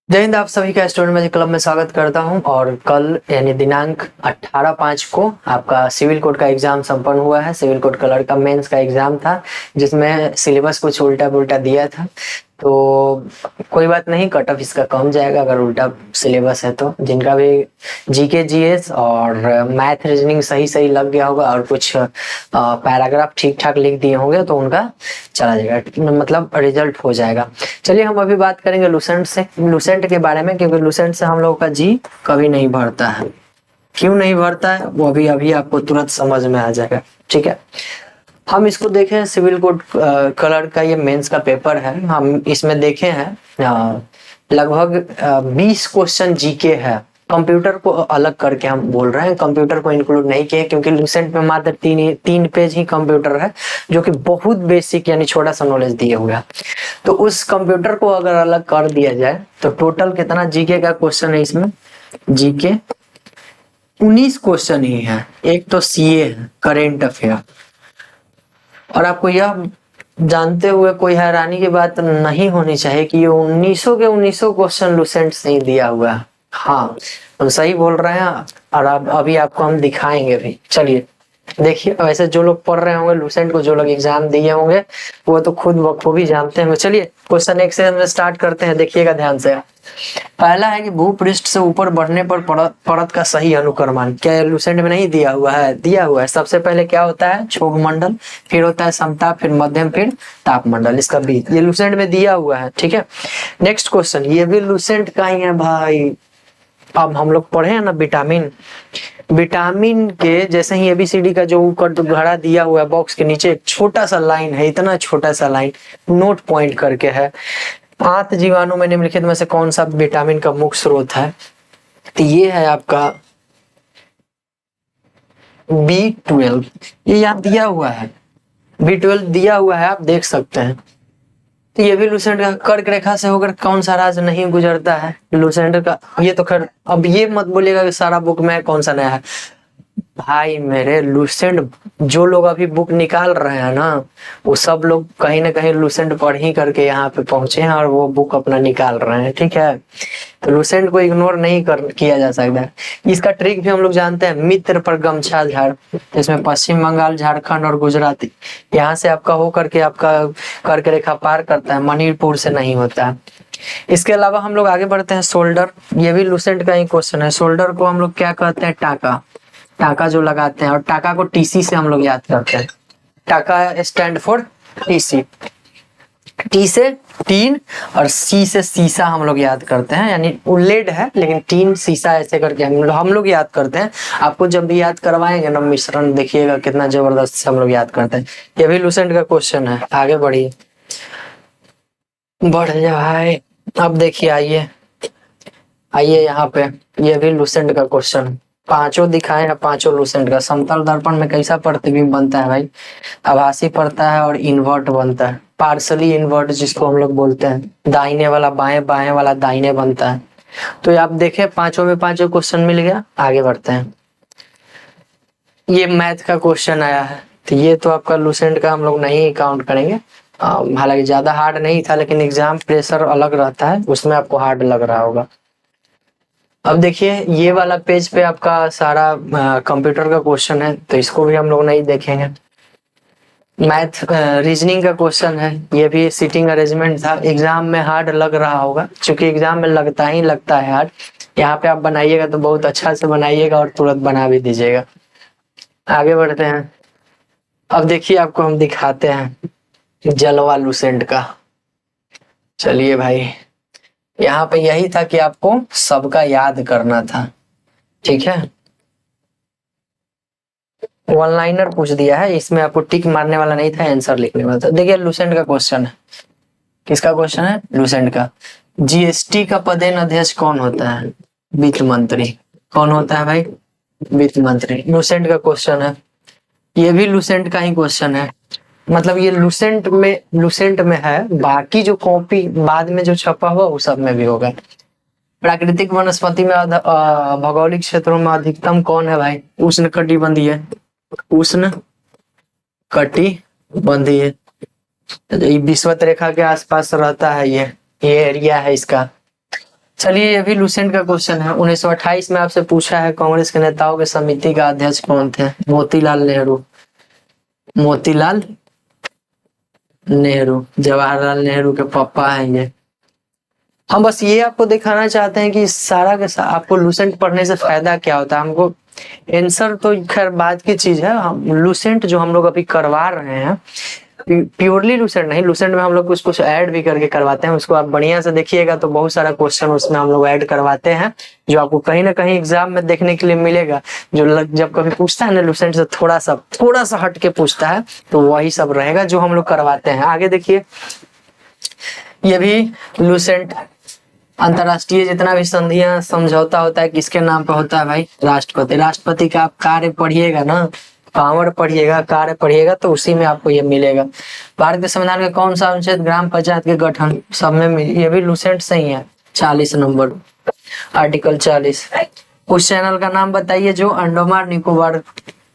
जय हिंद। आप सभी का स्टूडेंट मैजिक क्लब में स्वागत करता हूं। और कल यानी दिनांक 18/5 को आपका सिविल कोड का एग्जाम संपन्न हुआ है। सिविल कोड कलर का मेंस का एग्जाम था जिसमें सिलेबस कुछ उल्टा पुल्टा दिया था, तो कोई बात नहीं, कट ऑफ इसका कम जाएगा अगर उल्टा सिलेबस है तो। जिनका भी जीके जीएस और मैथ रीजनिंग सही सही लग गया होगा और कुछ पैराग्राफ ठीक ठाक लिख दिए होंगे तो उनका चला जाएगा, मतलब रिजल्ट हो जाएगा। चलिए हम अभी बात करेंगे लूसेंट के बारे में, क्योंकि लूसेंट से हम लोगों का जी कभी नहीं भरता है। क्यों नहीं भरता है वो अभी अभी आपको तुरंत समझ में आ जाएगा। ठीक है, हम इसको देखें। सिविल कोड कलर का ये मेंस का पेपर है। हम इसमें देखे हैं लगभग 20 क्वेश्चन जीके है। कंप्यूटर को अलग करके हम बोल रहे हैं, कंप्यूटर को इंक्लूड नहीं किए क्योंकि लूसेंट में मात्र तीन पेज ही कंप्यूटर है, जो कि बहुत बेसिक यानी छोटा सा नॉलेज दिए हुए है। तो उस कंप्यूटर को अगर अलग कर दिया जाए तो टोटल कितना जीके का क्वेश्चन है इसमें? जीके 19 क्वेश्चन ही है। एक तो सीए है, करेंट अफेयर। और आपको यह जानते हुए कोई हैरानी की बात नहीं होनी चाहिए कि ये 1900 के 1900 क्वेश्चन लूसेंट से ही दिया हुआ है। हाँ, हम सही बोल रहे हैं और अब अभी आपको हम दिखाएंगे भी। चलिए देखिए, वैसे जो लोग पढ़ रहे होंगे लूसेंट को, जो लोग एग्जाम दिए होंगे वो तो खुद बखूबी जानते हैं। चलिए क्वेश्चन 1 से हम स्टार्ट करते हैं, देखिएगा ध्यान से। पहला है कि भूपृष्ठ से ऊपर बढ़ने पर परत का सही अनुक्रमण। क्या लूसेंट में नहीं दिया हुआ है? दिया हुआ है। सबसे पहले क्या होता है? क्षोभ मंडल, फिर होता है समताप, फिर मध्यम, फिर तापमंडल। इसका बीच ये लूसेंट में दिया हुआ है। ठीक है, नेक्स्ट क्वेश्चन, ये भी लूसेंट का ही है भाई। अब हम लोग पढ़े हैं ना विटामिन, विटामिन के जैसे ही एबीसीडी का जो ऊपर घड़ा दिया हुआ है बॉक्स के नीचे एक छोटा सा लाइन है, इतना छोटा सा लाइन नोट पॉइंट करके है, आंत जीवाणु में निम्नलिखित में से कौन सा विटामिन का मुख्य स्रोत है? तो ये है आपका B12। ये यहाँ दिया हुआ है, B12 दिया हुआ है, आप देख सकते हैं। तो ये भी लूसेंट का कर्क रेखा से होकर कौन सा राज नहीं गुजरता है? लूसेंट का ये तो खैर, अब ये मत बोलिएगा कि सारा बुक में कौन सा नया है। भाई मेरे लूसेंट जो लोग अभी बुक निकाल रहे हैं ना, वो सब लोग कहीं ना कहीं लूसेंट पढ़ ही करके यहाँ पे पहुंचे हैं और वो बुक अपना निकाल रहे हैं। ठीक है, तो लूसेंट को इग्नोर नहीं किया जा सकता है। इसका ट्रिक भी हम लोग जानते हैं, मित्र पर गमछा झाड़। इसमें पश्चिम बंगाल, झारखंड और गुजराती यहाँ से आपका हो करके आपका कर्क रेखा पार करता है, मणिपुर से नहीं होता है। इसके अलावा हम लोग आगे बढ़ते हैं। शोल्डर, ये भी लूसेंट का ही क्वेश्चन है। शोल्डर को हम लोग क्या कहते हैं? टाका। टाका जो लगाते हैं, और टाका को टीसी से हम लोग याद करते हैं। टाका स्टैंड फॉर टीसी। टी से टीन और सी से सीसा हम लोग याद करते हैं, यानी लेड है लेकिन टीन सीसा ऐसे करके हम लोग याद करते हैं। आपको जब भी याद करवाएंगे ना मिश्रण, देखिएगा कितना जबरदस्त से हम लोग याद करते हैं। ये भी लूसेंट का क्वेश्चन है। आगे बढ़िए, बढ़ जाए। अब देखिए, आइए आइए यहाँ पे, ये भी लूसेंट का क्वेश्चन। पांचों दिखाए हैं, पांचों लूसेंट का। समतल दर्पण में कैसा प्रतिबिंब बनता है भाई? आभासी पड़ता है और इन्वर्ट बनता है, पार्सली इन्वर्ट जिसको हम लोग बोलते हैं। दाहिने वाला बाएं, बाएं वाला दाहिने बनता है। तो ये आप देखें, पांचों में पांचों क्वेश्चन मिल गया। आगे बढ़ते हैं। ये मैथ का क्वेश्चन आया है, तो ये तो आपका लूसेंट का हम लोग नहीं काउंट करेंगे। हालांकि ज्यादा हार्ड नहीं था, लेकिन एग्जाम प्रेशर अलग रहता है, उसमें आपको हार्ड लग रहा होगा। अब देखिए, ये वाला पेज पे आपका सारा कंप्यूटर का क्वेश्चन है, तो इसको भी हम लोग नहीं देखेंगे। मैथ रीजनिंग का क्वेश्चन है, ये भी सीटिंग अरेंजमेंट था। एग्जाम में हार्ड लग रहा होगा, क्योंकि एग्जाम में लगता ही लगता है हार्ड। यहाँ पे आप बनाइएगा तो बहुत अच्छा से बनाइएगा और तुरंत बना भी दीजिएगा। आगे बढ़ते हैं। अब देखिए, आपको हम दिखाते हैं जलवा लूसेंट का। चलिए भाई, यहाँ पे यही था कि आपको सबका याद करना था। ठीक है, वन लाइनर पूछ दिया है, इसमें आपको टिक मारने वाला नहीं था, आंसर लिखने वाला था। देखिए लूसेंट का क्वेश्चन है। किसका क्वेश्चन है? लूसेंट का। जीएसटी का पदेन अध्यक्ष कौन होता है? वित्त मंत्री। कौन होता है भाई? वित्त मंत्री। लूसेंट का क्वेश्चन है। ये भी लूसेंट का ही क्वेश्चन है। मतलब ये लूसेंट में है, बाकी जो कॉपी बाद में जो छपा हुआ वो सब में भी होगा। प्राकृतिक वनस्पति में भौगोलिक क्षेत्रों में अधिकतम कौन है भाई? उष्ण कटिबंधीय। उष्ण कटिबंधीय, तो ये विषुवत रेखा के आसपास रहता है। ये एरिया है इसका। चलिए ये भी लुसेंट का क्वेश्चन है। 1928 में आपसे पूछा है कांग्रेस के नेताओं के समिति का अध्यक्ष कौन थे? मोतीलाल नेहरू। मोतीलाल नेहरू जवाहरलाल नेहरू के पापा हैं ये। हम बस ये आपको दिखाना चाहते हैं कि सारा के सारा आपको लुसेंट पढ़ने से फायदा क्या होता है। हमको आंसर तो खैर बाद की चीज है, हम लुसेंट जो हम लोग अभी करवा रहे हैं प्योरली लुसेंट नहीं, लुसेंट में हम लोग कुछ कुछ ऐड भी करके करवाते हैं। उसको आप बढ़िया से देखिएगा तो बहुत सारा क्वेश्चन उसमें हम लोग ऐड करवाते हैं जो आपको कहीं ना कहीं एग्जाम में देखने के लिए मिलेगा। जो जब कभी पूछता है ना लुसेंट से थोड़ा सा हट के पूछता है तो वही सब रहेगा जो हम लोग करवाते हैं। आगे देखिए, ये भी लुसेंट अंतरराष्ट्रीय जितना भी संधियां समझौता होता है किसके नाम पे होता है भाई? राष्ट्रपति। राष्ट्रपति का आप कार्य पढ़िएगा ना, पावर पढ़िएगा, कार्य पढ़िएगा तो उसी में आपको ये मिलेगा। भारत के संविधान में कौन सा अनुच्छेद ग्राम पंचायत के गठन सब में ये भी लुसेंट से ही है। 40 नंबर आर्टिकल 40। उस चैनल का नाम बताइए जो अंडमान निकोबार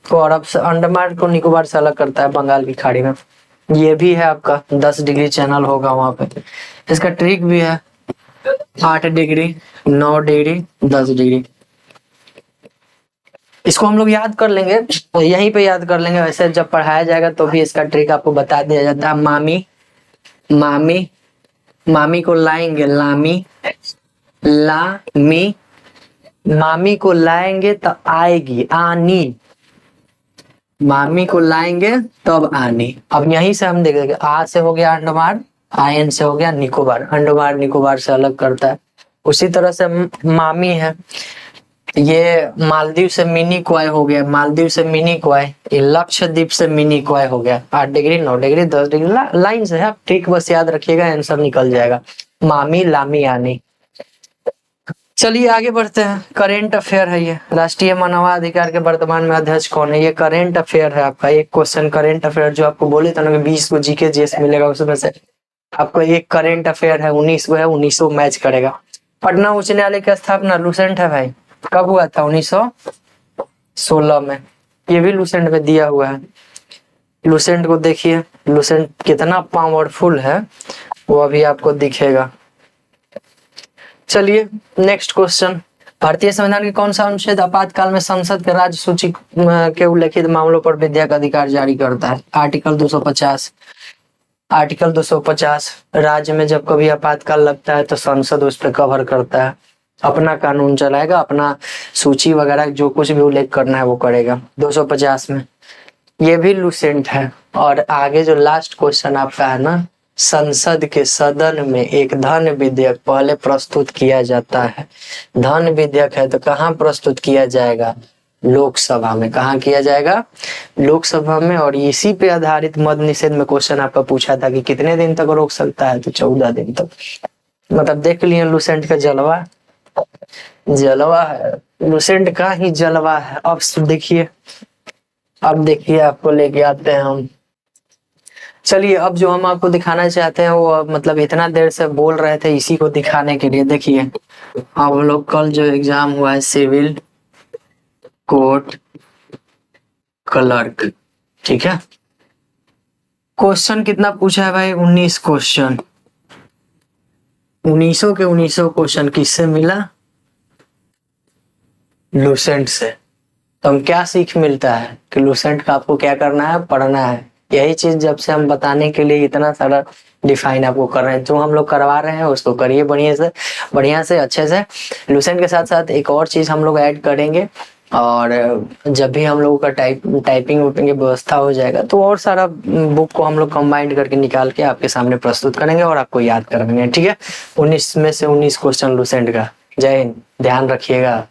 को अरब से, अंडमान को निकोबार से अलग करता है बंगाल की खाड़ी में। ये भी है आपका 10 डिग्री चैनल होगा वहां पे। इसका ट्रिक भी है 8 डिग्री, 9 डिग्री, 10 डिग्री। इसको हम लोग याद कर लेंगे, यहीं पे याद कर लेंगे। वैसे जब पढ़ाया जाएगा तो भी इसका ट्रिक आपको बता दिया जाता है। मामी मामी मामी को लाएंगे लामी, लामी, मामी को लाएंगे तो आएगी आनी, मामी को लाएंगे तब आनी। अब यहीं से हम देख देंगे, आ से हो गया अंडमान, आयन से हो गया निकोबार। अंडमान निकोबार से अलग करता है। उसी तरह से मामी है, ये मालदीव से मिनी क्वाय हो गया, मालदीव से मिनी क्वाय। ये लक्षद्वीप से मिनी क्वाय हो गया। 8 डिग्री, 9 डिग्री, 10 डिग्री लाइन से है। आप ठीक बस याद रखिएगा, आंसर निकल जाएगा। मामी, लामी, आनी। चलिए आगे बढ़ते हैं। करेंट अफेयर है ये। राष्ट्रीय मानवाधिकार के वर्तमान में अध्यक्ष कौन है? ये करेंट अफेयर है आपका। एक क्वेश्चन करेंट अफेयर जो आपको बोले था ना 20 को जीके जीएस मिलेगा, उसमें से आपको एक करेंट अफेयर है 19 को है, 1900 मैच करेगा। पटना उच्च न्यायालय की स्थापना लुसेंट है भाई। कब हुआ था? 1916 में। ये भी लुसेंट में दिया हुआ है। लुसेंट को देखिए, लुसेंट कितना पावरफुल है वो अभी आपको दिखेगा। चलिए नेक्स्ट क्वेश्चन। भारतीय संविधान के कौन सा अनुच्छेद आपातकाल में संसद के राज्य सूची के उल्लेखित मामलों पर विद्या का अधिकार जारी करता है? आर्टिकल 250। आर्टिकल 250 राज्य में जब कभी आपातकाल लगता है तो संसद उस पर कवर करता है, अपना कानून चलाएगा, अपना सूची वगैरह जो कुछ भी उल्लेख करना है वो करेगा 250 में। ये भी लुसेंट है। और आगे जो लास्ट क्वेश्चन आपका है ना, संसद के सदन में एक धन विधेयक पहले प्रस्तुत किया जाता है। धन विधेयक है तो कहाँ प्रस्तुत किया जाएगा? लोकसभा में। कहाँ किया जाएगा? लोकसभा में। और इसी पे आधारित मद निषेध में क्वेश्चन आपका पूछा था कि कितने दिन तक रोक सकता है, तो 14 दिन तक। मतलब देख लिए लुसेंट का जलवा, जलवा है लुसेंट का ही जलवा है। अब देखिए, अब देखिए आपको लेके आते हैं हम। चलिए अब जो हम आपको दिखाना चाहते हैं वो मतलब इतना देर से बोल रहे थे इसी को दिखाने के लिए। देखिए हम लोग कल जो एग्जाम हुआ है सिविल कोर्ट क्लर्क, ठीक है। क्वेश्चन कितना पूछा है भाई? 19 क्वेश्चन। 1900 के 1900 क्वेश्चन किससे मिला? लुसेंट से। तो हम क्या सीख मिलता है कि लुसेंट का आपको क्या करना है? पढ़ना है। यही चीज जब से हम बताने के लिए इतना सारा डिफाइन आपको कर रहे हैं, जो हम लोग करवा रहे हैं उसको करिए बढ़िया से अच्छे से। लुसेंट के साथ साथ एक और चीज हम लोग ऐड करेंगे, और जब भी हम लोगों का टाइपिंग की व्यवस्था हो जाएगा तो और सारा बुक को हम लोग कंबाइंड करके निकाल के आपके सामने प्रस्तुत करेंगे और आपको याद करवाएंगे, ठीक है। 19 में से 19 क्वेश्चन लुसेंट का। जय हिंद, ध्यान रखिएगा।